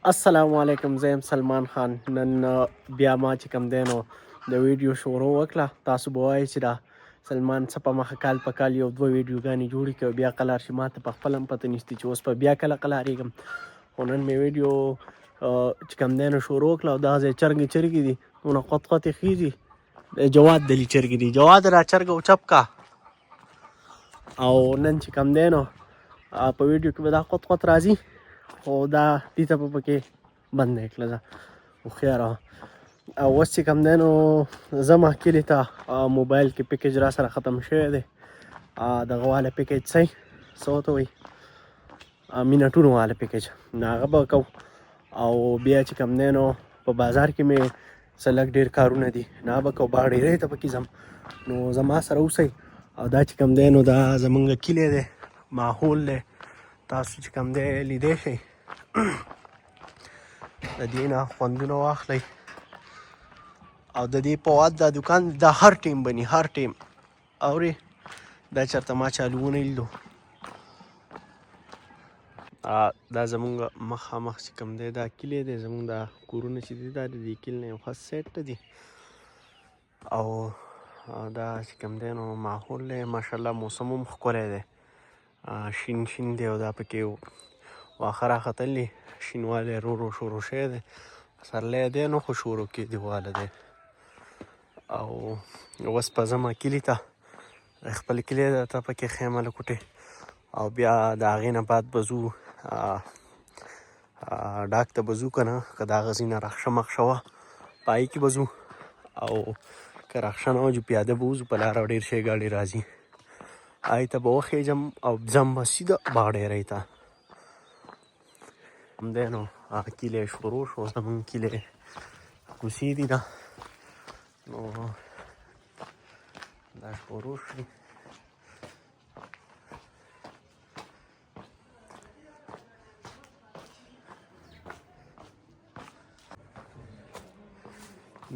السلام علیکم، زه یم سلمان خان. نن بیا ما چې کوم دی نو د ویډیو شروع وکړه. تاسو به وایئ چې دا سلمان څه په مخه کال په کال یو دوه ویډیوګانې جوړې کړي او بیا قلار شي. ما ته په خپله هم پته نشته چې اوس په بیا کله قلارېږم. خو نن مې ویډیو چې کوم دی نو شروع وکړه او دا ځای چرګې چرګې دي، دونه قط قطې خیږي. د جواد دلي چرګې دي. جواد را چرګه اوچپ کا. او نن چې کوم دی نو په ویډیو کې به دا قط قط راځي، خو دا دې ته به پکې بنده کړله. ده هوښیاره وه. او اوس چې کوم دی نو ځمه کلي ته. موبایل کې پیکیج را سره ختم شوی دی. دغه والا پیکیج څه ورته وایي، منټونو والا پیکیج، نو هغه به کوو. او بیا چې کوم دی نو په بازار کې مې څه لږ ډېر کارونه دي، نو هغه به کوو. باغډیرۍ ته پکې ځم، نو زما سره اوسئ. او دا چې کوم دی نو دا زمونږ کلی دی، ماحول دی. تاسو چې کوم دی لیدی شئ، د دې نه خوندونه واخلئ. او د دې په واد دا دوکان دا هر ټیم بني، هر ټیم. اورې دا چېرته ما چالو ونه لیدو. دا زمونږ مخامخ چې کوم دی دا کلی دی. زمونږ دا کورونه چې دي دا د دې کلي نه یو ښه سایډ ته دي. او دا چې کوم دی نو ماحول دی ماشاءالله. موسم هم ښکلی دی، شین شین دی. او دا پکې واښه راختلي، شینوالی ورو ورو شروع شوی دی. پسرلی دی نو خو شروع کېدو واله دی. او اوس به ځمه کلي ته، خپل کلي ته پکې خیمه لکوټې. او بیا د هغې نه بعد به ځو ډاک ته به ځو که نه، که د هغه ځای نه رخشه مخشه وه په هغې کې به ځو. او که رخشه نه وه جو پیاده به وځو. په لاره ډېر شی ګاډي راځي، هغې ته به وخېږم او ځم به سیده باغډیرۍ ته. همدی نو هغه کلی شروع شو. زمونږ کلی کوڅې دي ده، نو دا شروع شي.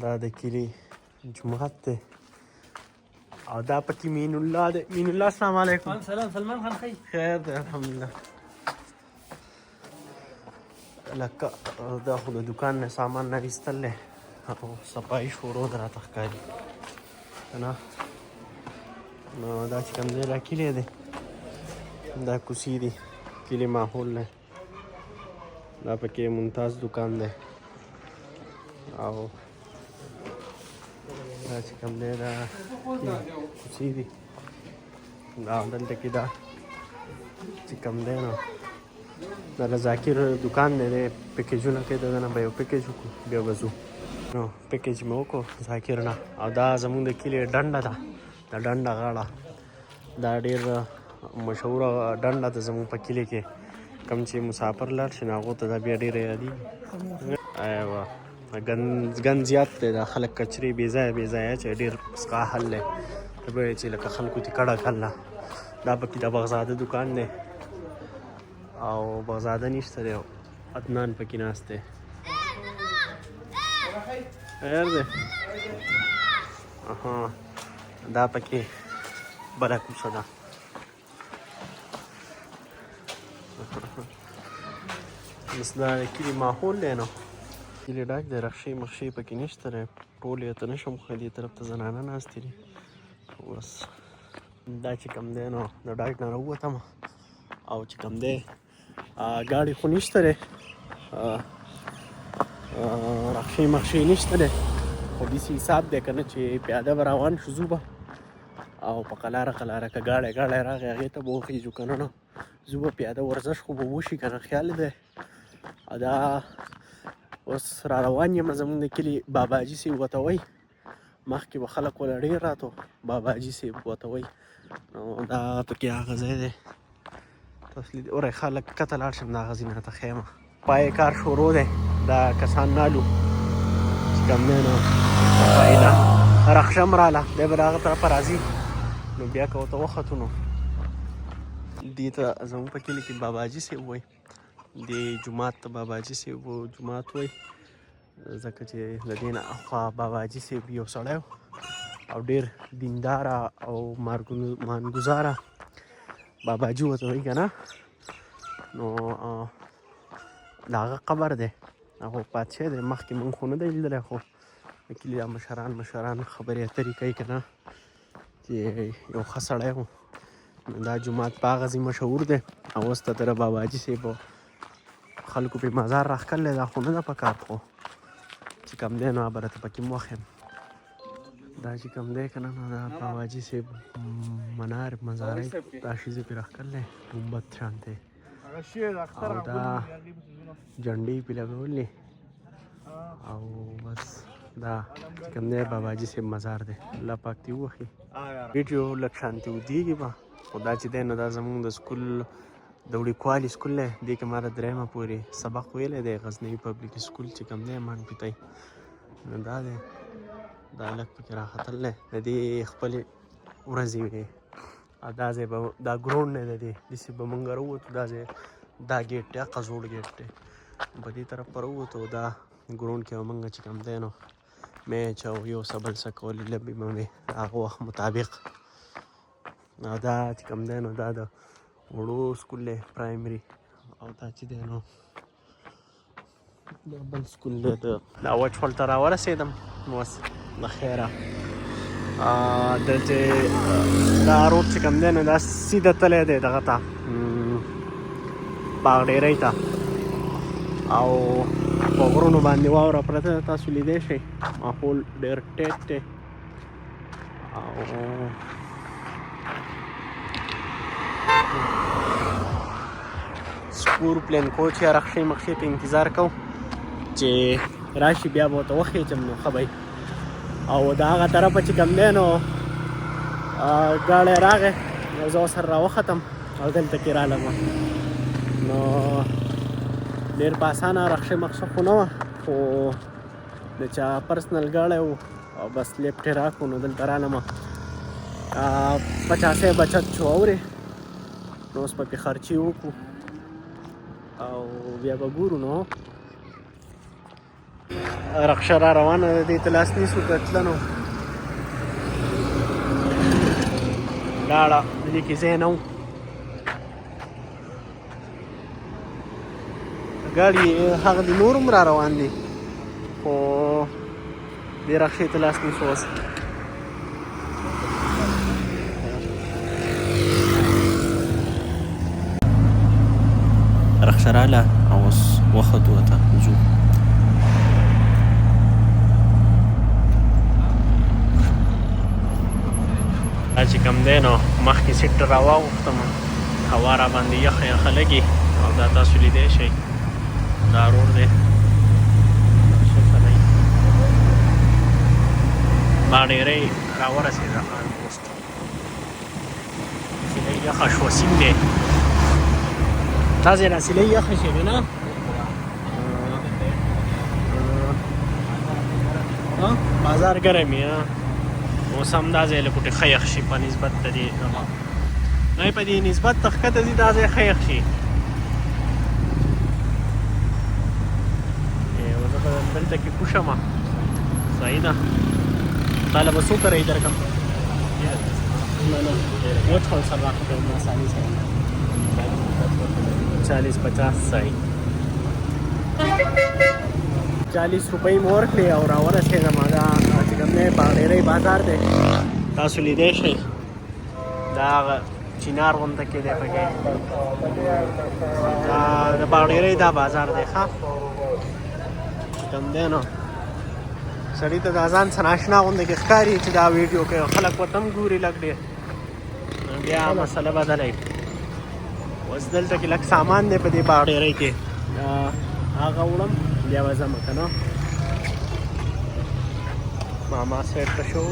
دا د کلي جومات دی. او دا پکې مین الله دی. مین الله السلام علیکم. سلام سلمان خان خی خیر دی الحمدلله. لکه دا خو د دوکان نه سامان نه ایستل دی او صفایي شروع ده راته ښکاري که نه. نو دا چې کوم دی دا کلی دی، دا کوڅې دي، کلي ماحول دی. دا پکې ممتاز دوکان دی. او دا چې کوم دی دا کوڅې دي. دا دلته کې دا چې کوم دی نو دا د ذاکر دوکان دی. دی پیکیجونه کوي، د ده نه به یو پیکیج وکړو بیا به ځو. نو پیکیج مې وکړو ذاکر نه. او دا زمونږ د کلي ډنډه ده، د ډنډه غاړه. دا ډېر مشهوره ډنډه ده زمونږ په کلي کې. کوم چې مسافر لاړ شي نو هغو ته دا بیا ډېره یادېږي. ایوه ګند زیات دی. دا خلک کچرې بې ځایه بې ځایه اچوي، ډېر سقا حل دی. ته به وایې چې لکه خلکو دې کډه کړله. دا پکې د بغزاده دوکان دی، او بغزاده نشته دی، عدنان پکې ناست دی. خیر دی. دا پکې بله کوڅه ده. بس دا د کلي ماحول دی. نو کلي ډک دی، رخشې مخشې پکې نشته دی. ټول یې ته نشم ښه، دې طرف ته زنانه ناستې دي. بس دا چې کوم دی نو د ډاک نه راووتم. او چې کوم دی ګاډي خو نشته دی، رخشې مخشې نشته دی، خو داسې حساب دی که نه چې پیاده به روان شو ځو به. او په قلاره قلاره که ګاډی راغی هغې ته به وخېږو که نه. نو ځو به پیاده، ورزش خو به وشي که نه، خیال دی. دا اوس را روان یم. زمونږ د کلي باباجي صاحب ورته وایي، مخکې به خلک وله ډېر راتلو، باباجي صاحب ورته وایي. نو دا پکې هغه ځای دی. تاسو لیدلی وری خلک کته لاړ شم د هغه ځای نه راته ښیم. پای کار شروع دی. دا کسان نالو چې کوم دی نو صفایي نه رخشه م راله، دی به د هغه طرفه راځي. نو بیا که ورته وختو نو دې ته زموږ په کلي کې باباجي صاحب وایي. دې جومات ته باباجي صاحب جومات وایي، ځکه چې د دې نه اخوا باباجي صاحب یو سړی او ډېر دینداره او مانګزاره باباجي ورته وایي که نه. نو د هغه قبر دی، هغه وفات شوی دی. مخکې مونږ خو نه دی لیدلی، خو د کلي دا مشران خبرې اترې کوي که نه چې یو ښه سړی و. دا جومات په هغه ځای مشهور دی او اوس ته تر بابا حاجي صاحب خلکو پې مزار راښکلی. دا خو نه ده په کار، خو چې کوم دی نو به راته پکې م وښیم. دا چې کوم دی که نه نو دا بابا حاجي صاحب منار مزاری دا شیزې پې راښکلی ګمبد شانتی او دا جنډې پې لګولې او بس دا چې کوم دی بابا حاجي صاحب مزار دی. الله پاک دې ووښي. ویډیو لږ شانتې اوږدېږي به، خو دا چې دی نو دا زمونږ د سکول د وړوکوالي سکول دی. دې کې ما د 3مه پورې سبق ویلی دی. غزنوي پبلیک سکول چې کوم دی مانپیتی نو دا دی. دا هلک پکې راختلی دی. د دې خپلې ورځې وې او دا ځای به دا ګراونډ دی د دې داسې به مونږ راووتو. دا ځای دا ګیټ دی، هغه زوړ ګیټ دی. په دې طرف به راووتو. دا ګراونډ کې به مونږ چې کوم دی نو میچ او یو څه بل څه کولې لوبې به مې د هغه وخت مطابق. او دا چې کوم دی نو دا د وړو سکول دی پرایمري او دا چې دی نو دا بل سکول دی. دا وچول ته راورسېدم نو اوس د خیره دلته دا روډ چې کوم دی نو دا سیده تللی دی دغه ته باغډیرۍ ته او په غرونو باندې واوره پرته ده. تاسو لیدی شئ ماحول ډېر ټیټ دی او سپور پلین کوچ یا رخشې مخشې په انتظار کوو چې راشي بیا به ورته وخېچم نو ښه به او د هغه طرفه چې کوم دی نو ګاډی راغی او زه ورسره راوختم او دلته کې رالم نو ډېر په اسانه رخشې مخشه خو نه وه، خو د چا پرسنل ګاډی و او بس لیفټ یې راکړو نو دلته رالم. 50 بچت شو اورې نو اوس پکې خرچې وکړو او بیا به ګورو. نو رخشه را روانه ده، دې ته لاس نیسو که تلنو لاړه، دې کې ځای نه و. ګاډي هغه دي نور هم را روان دي خو دې رخشې ته لاس نیسو. اوس رخشه راله او اوس وختو ته ځو. دا چې کوم دی نو مخکې سیټ را واوښتم، هوا را باندې یخه یخه لګي او دا تاسو لیدی شئ دا روډ دی باغډیرۍ را ورسېده. آلموسټ سیلۍ یخه شوه، سیند دی دا ځای را سیلۍ یخه شوې نه بازار ګرم وي اوس هم دا ځای له کوټې ښه یخ شي په نسبت د دې نه په دې نسبت ته ښکته ځي دا ځای ښه یخ شي. زه به دلته کې کوږ شم صحیح ده. تاله به څو کرۍ درکړم وچول سره راکړم 40-50 صحیح 40 روپۍ مې ورکړې او راورسېدم. دا چې کوم دی باغډیرۍ بازار دی تاسو لیدی شئ. دا هغه چینار غونته کې دی پکې د باغډیرۍ دا بازار دی. ښه چې کوم دی نو سړي ته دا ځان څه ناشنا غونده کې ښکاري چې دا ویډیو کوي، خلک ورته هم ګوري لږ ډېر، بیا مسله بدله وي. اوس دلته کې لږ سامان دی په دې باغډیرۍ کې هغه وړم بیا به ځم که نه. ماما سیټ ته شو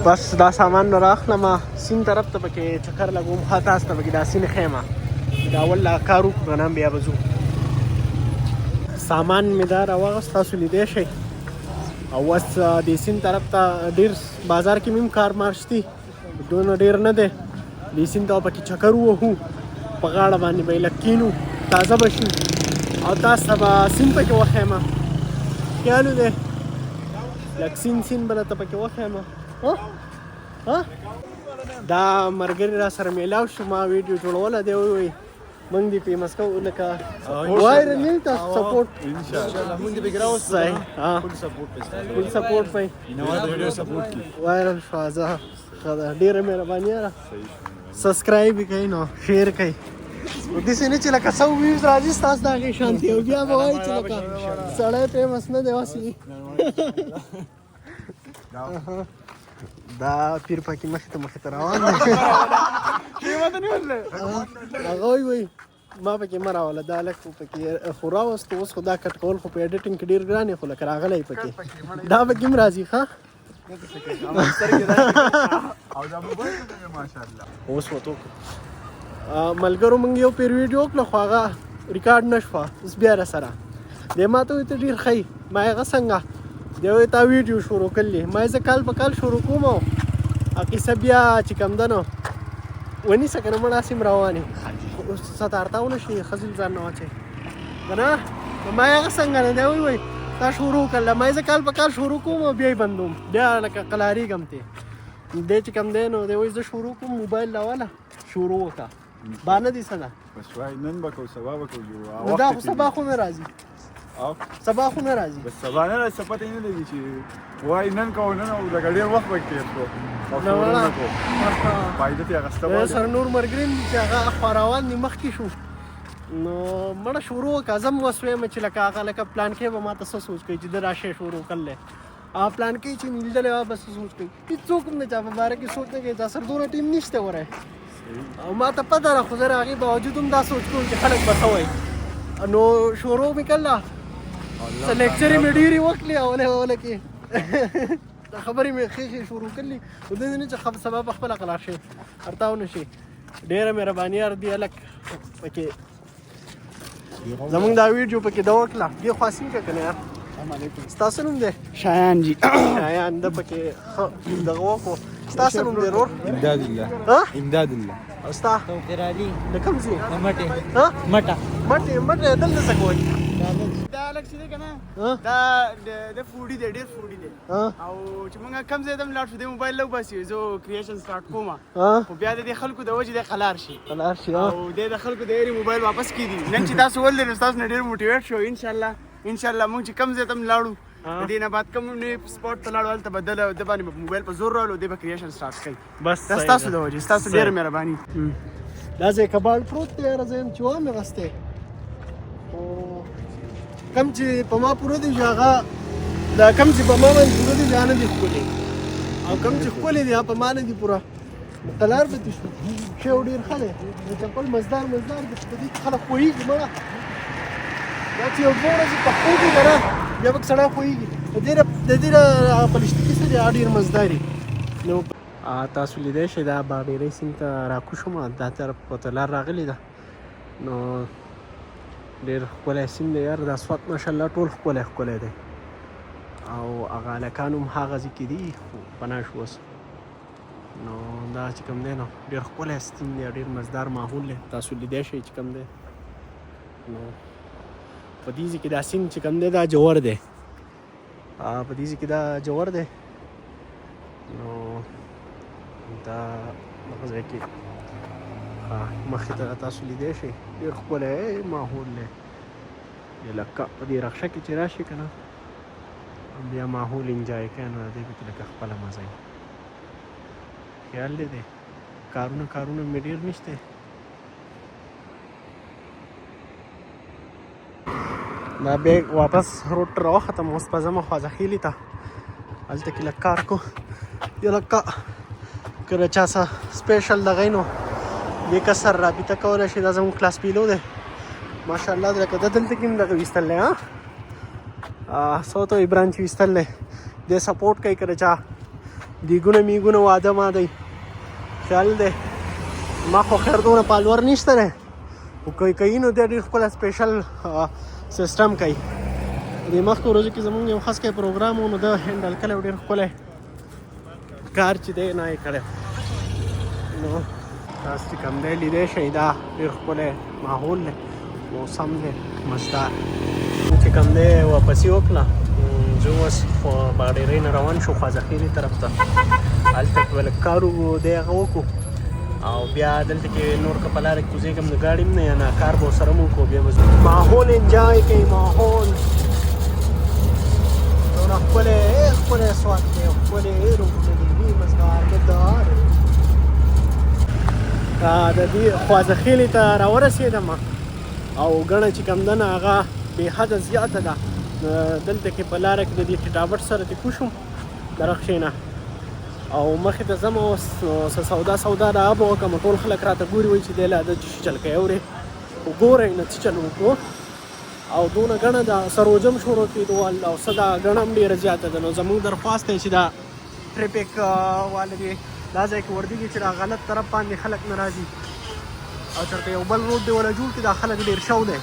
بس دا سامان نو راخلم سیند طرف ته پکې چکر لګوم. ښه تاسو ته پکې دا سیند ښیم دا اول لا کار وکړو که نه بیا به ځو. سامان مې دا راواغست تاسو لیدی شئ او اوس د سیند طرف ته ډېر بازار کې مې هم کار مارشتي دونه ډېر نه دی. دې سیند ته پکې چکر ووهو په غاړه باندې به یې لږ کینو تازه به شي او تاسو ته به سیند پکې وښیم. خیال دی لږ سیند به درته پکې وښیم. دا مرګري را سره میلاو شو ما ویډیو جوړوله دی وی موږ دې فیمس کوو لکه وایرل نه تاسو سپورټ ان شاء الله موږ دې بګراو صحیح ها فول سپورټ فول سپورټ پي نو دا ویډیو سپورټ کی وایرل فازه خدا ډیره مهرباني را سبسکرایب کړئ نو شیر کړئ د سې نه چې لکه 100 ویوز راځي تاسو دا کې شانتي او بیا به وایي چې لکه سړی فیمس نه دی واسي دا پیر پاکي مخ ته روان دی قیمت نه ولله هغه وي ما پکې مراوله دا لکه پکې خورا واست اوس خدا کټ کول خو په اډیټینګ کې ډیر ګران خو لکه راغلی پکې دا به کوم راځي ښا او دا موبایل ماشاء الله اوس وته ملګرو مونږ یو پیر ویډیو کړ خو هغه ریکارډ نشوه اوس بیا را سره د ما ته ته ډیر خی ما هغه څنګه دی تا ویډیو شروع کړلی ما زه کال په کال شروع کوم او قصه بیا چې کم دنو ونی سکنه مړه سیم رواني اوس ستارتاونه شي خزل ځان نه واچي کنه ما هغه څنګه نه دی وای تا شروع کړل ما زه کال په کال شروع کوم او بیا بندوم بیا لکه قلاری ګمته دې چې کم دی نو دی وای زه شروع کوم موبایل لاواله شروع وکړه باندې دي سنا بس وای نن بکو سبا بکو جو دا خو سبا خو نه راځي او سبا خو نه راځي بس سبا نه راځي پته نه لګي چې وای نن کو نن او د ډیر وخت وکړي او نه فائدې ته غستبه سر نور مرګرین چې هغه خبروان مخ کې شو نو مړه شروع کازم وسوي مې چې لکه هغه لکه پلان کې به ما تاسو سوچ کوي چې د راشه شروع کړل پلان کې چې نیلدل بس سوچ کوي هیڅوک نه چا په باره کې سوچ نه کوي دا سر دوه ټیم نشته وره او ما ته پته را خو زه هغې باوجود هم دا سوچ کوم چې خلک به څه وایي نو شروع مې کړله څه لیکچرې مې ډېرې وکړلې اوله کې خبرې مې ښې شروع کړلې نو داسې نه چې سبا په خپله قلار شي ورته ونه شي ډېره مهرباني دی هلک پکې زمونږ دا ویډیو پکې ده وکړه دې خواصین که که نه یار ستاسو نوم دی شایان جی شایان ده پکې دغه وکړو ستاسو نوم دی ورور امداد الله ها امداد الله او ستا توقیر علي د کوم ځای مټه ها مټه مټې دلته څه کوئ دا لک چې دی کنه دا د فوډي دی ډېر فوډي دی او چې موږ کم ځای ته لاړ شو د موبایل لو باسي زه کریشن سٹارټ کوم خو بیا د خلکو د وجې د قلار شي او د خلکو د یې موبایل واپس کیدی نن چې تاسو ولې نو تاسو ډېر موټیویټ شو ان شاء الله موږ چې کم ځای ته لاړو د دې نه بعد کوم نه سپورټ ته لاړو هلته بدل د باندې موبایل په زور رالو د کریشن سٹارټ کوي بس تاسو د وجې تاسو ډېر مهرباني دا ځای کباړ پروت دی راځم چې وامه غسته کم چې په ما پوره دی هغه دا کم چې په ما باندې پوره دی ځان دي خولي او کم چې خولي دی په ما نه دی پوره قلار به تشو شو ډیر خله چې خپل مزدار د دې خلک کویږي مړه دا چې یو ډول چې په خوږي درا بیا به سړی کویږي د دې پلشتي سره ډیر مزداري نو تاسو لیدای شئ دا باندې ریسینګ ته راکوشم دا طرف په تلار راغلی ده نو ډېر ښکلی سیم دی یار دا اسفالټ ماشاءالله ټول ښکلی دی او هغه هلکان هم هغه ځای کې دي خو پناه شو اوس نو دا چې کوم دی نو ډېر ښکلی سیم دی ډېر مزدار ماحول دی تاسو لیدای شئ چې کوم دی نو په دې ځای کې دا سیم چې کوم دی دا جوړ دی په دې ځای کې دا جوړ دی نو دا دغه ځای کې مخې ته تاسو لیدای شئ ډېر ښکلی ماحول دی لکه په دې رخشه کې چې راشي که نه بیا ماحول انجوای کوي نو د دې پکې لکه خپله مزه وي خیال دی دی کارونه مې ډېر نشته دا بیا واپس روډ ته راوختم اوس به ځم خواځخیلي ته هلته کې لږ کار کو یا لکه که د چا څه سپیشل دغی نو دې کسر رابطه کولی شي دا زموږ کلاس پیلو دی ماشاءالله لکه د دلته کې هم دغه ویستل دی څه ته وایي برانچ ویستل دی دې سپورټ کوي که د چا دیګونه میګونه واده ماده خیال دی ما خو خیر دونه پالور نشته دی خو کوي نو دی ډېر خپله سپیشل سیسټم کوي د مخکې ورځو کې زموږ یو خاص کوي پروګرام و نو ده هینډل کړی ډېر ښکلی کار چې دی نه یې کړی نو تاسو چې کوم دی لیدی شئ دا ډېر ښکلی ماحول دی موسم دی مزدار چې کوم دی واپسې وکړه زه اوس باغډیرۍ نه روان شو خوازخیلي طرف ته هلته کې به لږ کار دی هغه وکړو او بیا دلته کې نور که په لاره کې کوزېږم د ګاډي هم نه یا نه کار به ورسره هم وکړو بیا به ماحول انجای کوي ماحول دونه ښکلی سوات دی ښکلې روغونه دي مزګار مدار د دې خوازخیلي ته راورسېدم او ګڼه چې کوم ده نه هغه بې حده زیاته ده دلته کې په لاره کې د دې ټیټاوټ سره تې کوشم د رخشې نه او مخې ته ځم اوس څه سودا د آب وکړم ټول خلک راته ګوري وایي چې دی لا ده چې چل کوي اورې خو ګورئ نه چې چل وکړو او دونه ګڼه ده سروجم شروع کېدو او څه ده ګڼه هم ډېره زیاته ده نو زموږ درخواست دی چې دا ټریفک واله دي دا ځای کې وردېږي چې دا غلط طرف باندې خلک نه راځي او چېرته یو بل روډ دی ولا جوړ کړي دا خلک ډېر شو دی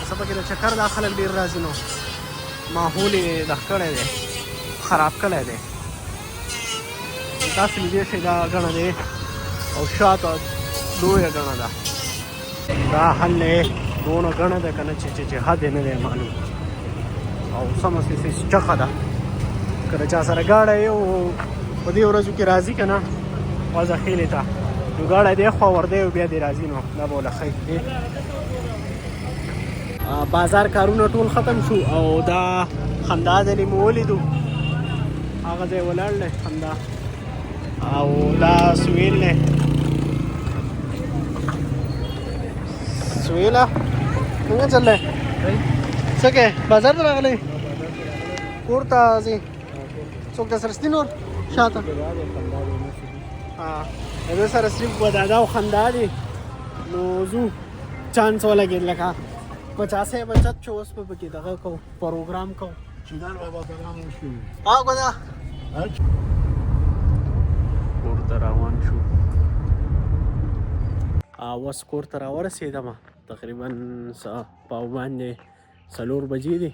څه پکې د چکر دا خلک ډېر راځي نو ماحول یې دغه کړی دی خراب کړی دی تاسو لیدی شئ دا ګڼه دی او شاته لویه ګڼه ده دا حل یې دونه ګڼه ده که نه چې حد یې نه دی معلوم او سمه چخه ده که د چا سره ګاډی یو په دې ورځو کې راځي که نه خوازخیلې ته نو ګاډی دی خوا ور دی او بیا دې راځي نو دا به وله ښه بازار کارونه ټول ختم شو او دا خندا ځلې مو ولیدو هغه ځای ولاړ دی خندا او دا سویل دی سویله څنګه چل دی څه کوې بازار ته راغلی کور ته ځې څوک در سره شته نور شاته د ده سره صرف ودادا او خندا دی نو ځو چانس ولګېد لکه 50 بچت چې اوس په پکې دغه کوو پروګرام کوو چیدان بابا سلام وشو ګوده کور ته روان شو اوس کور ته راورسېدم تقریبا پاو باندې 4 بجې دي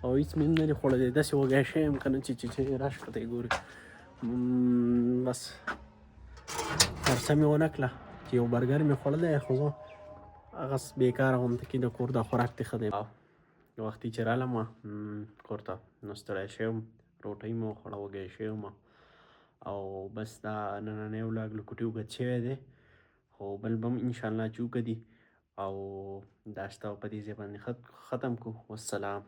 او هېڅ مې نه دي خوړلی داسې وږی شی یم که نه چې راشه ته یې ګورې بس خرڅه مې ونه کړه چې یو برګر مې خوړلی خو زه هغه بېکاره غومته کې د کور دا خوراک دې ښه دی وختي چې رالم کور ته نو ستړی شوی یم روټۍ مې وخوړه وږی شوی یم او بس دا نننی ولاګ لکوټي اوږد شوی دی خو بل به هم انشاءالله چې وکړي او دا شته په دې ځای باندې ختم کړو والسلام